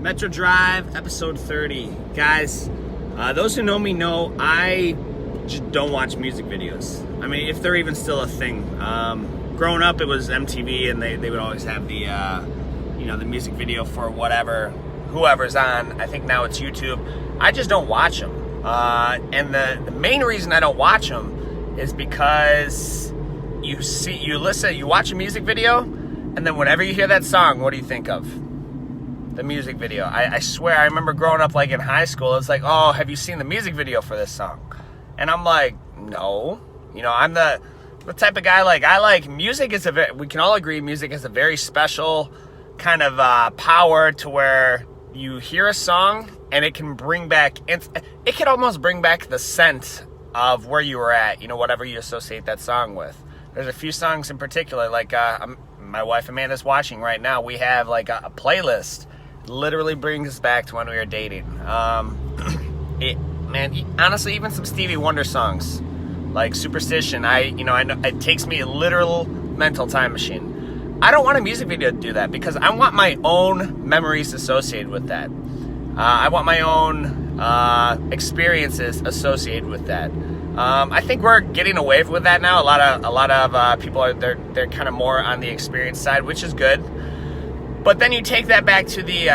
Metro Drive, episode 30. Guys, those who know me know I just don't watch music videos. I mean, if they're even still a thing. Growing up, it was MTV, and they would always have the, the music video for whoever's on. I think now it's YouTube. I just don't watch them. And the main reason I don't watch them is because you watch a music video, and then whenever you hear that song, what do you think of? The music video. I swear, I remember growing up like in high school, it's like, oh, have you seen the music video for this song? And I'm like, no. I'm the type of guy, like, I like music is we can all agree music is a very special kind of power to where you hear a song and it can bring back, it can almost bring back the scent of where you were at, whatever you associate that song with. There's a few songs in particular, like my wife Amanda's watching right now. We have like a playlist. Literally brings us back to when we were dating. Honestly, even some Stevie Wonder songs, like Superstition. I know it takes me a literal mental time machine. I don't want a music video to do that because I want my own memories associated with that. I want my own experiences associated with that. I think we're getting away with that now. A lot of people are they're kind of more on the experience side, which is good. But then you take that back to the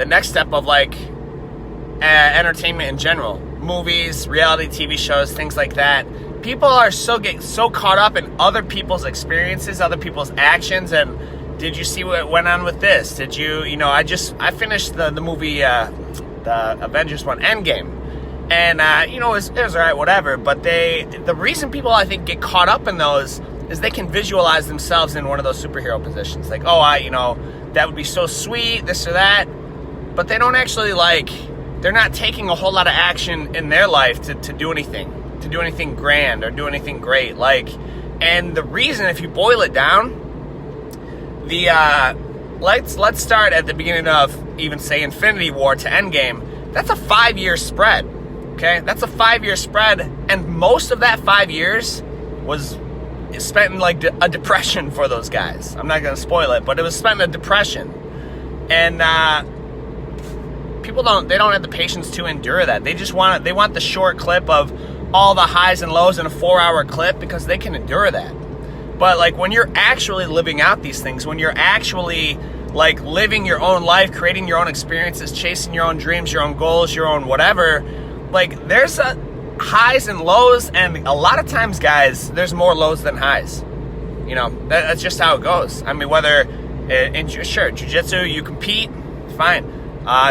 next step of like entertainment in general, movies, reality TV shows, things like that. People are getting so caught up in other people's experiences, other people's actions, and did you see what went on with this? Did you, I finished the movie, the Avengers one, Endgame, and it was all right, whatever. But the reason people I think get caught up in those is they can visualize themselves in one of those superhero positions. Like, oh, that would be so sweet, this or that. But they don't actually, they're not taking a whole lot of action in their life to do anything grand or do anything great. And the reason, if you boil it down, let's start at the beginning of even, say, Infinity War to Endgame. That's a 5-year spread, okay? That's a 5-year spread, and most of that 5 years was spent in a depression for those guys. I'm not going to spoil it, but it was spent in a depression. And people don't have the patience to endure that. They want the short clip of all the highs and lows in a 4-hour clip because they can endure that. But when you're actually living out these things, when you're actually living your own life, creating your own experiences, chasing your own dreams, your own goals, your own whatever, there's highs and lows, and a lot of times, guys, there's more lows than highs. That's just how it goes. I mean, whether in Jiu-Jitsu you compete, fine.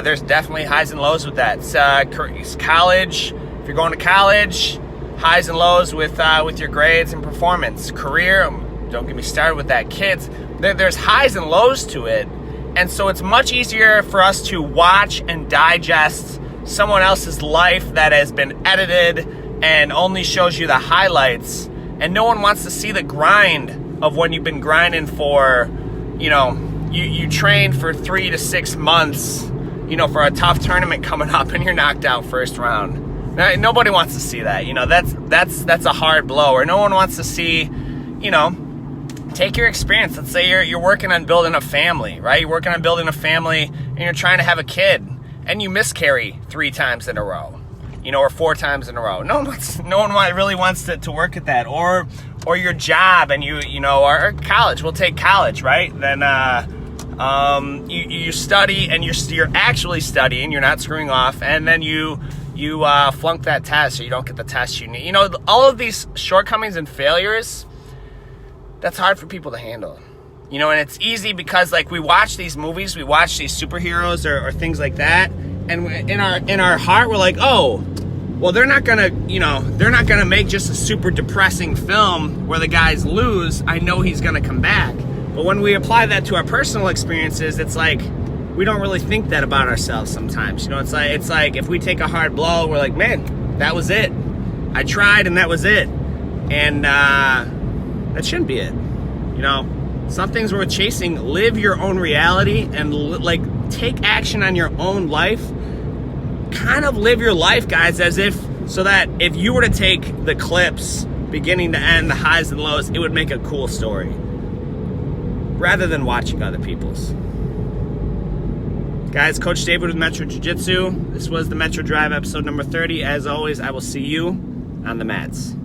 There's definitely highs and lows with that. It's college. If you're going to college, highs and lows with your grades and performance. Career, don't get me started with that. Kids, there's highs and lows to it, and so it's much easier for us to watch and digest someone else's life that has been edited and only shows you the highlights, and no one wants to see the grind of when you've been grinding for, you trained for 3 to 6 months, for a tough tournament coming up, and you're knocked out first round. Now, nobody wants to see that. That's a hard blow. Or no one wants to see, take your experience. Let's say you're working on building a family, right? You're working on building a family, and you're trying to have a kid, and you miscarry 3 times in a row, or 4 times in a row. No one really wants to work at that. Or your job, and or college. We'll take college, right? Then you study, and you're actually studying. You're not screwing off, and then you flunk that test, or you don't get the test you need. All of these shortcomings and failures, that's hard for people to handle. And it's easy because we watch these movies, we watch these superheroes or things like that, and in our heart we're like, oh, well, they're not gonna make just a super depressing film where the guys lose. I know he's gonna come back. But when we apply that to our personal experiences, it's we don't really think that about ourselves sometimes. It's like if we take a hard blow, we're like, man, that was it. I tried and that was it. And that shouldn't be it. Some things worth chasing. Live your own reality and take action on your own life. Kind of live your life, guys, so that if you were to take the clips beginning to end, the highs and lows, it would make a cool story rather than watching other people's. Guys, Coach David with Metro Jiu-Jitsu. This was the Metro Drive episode number 30. As always, I will see you on the mats.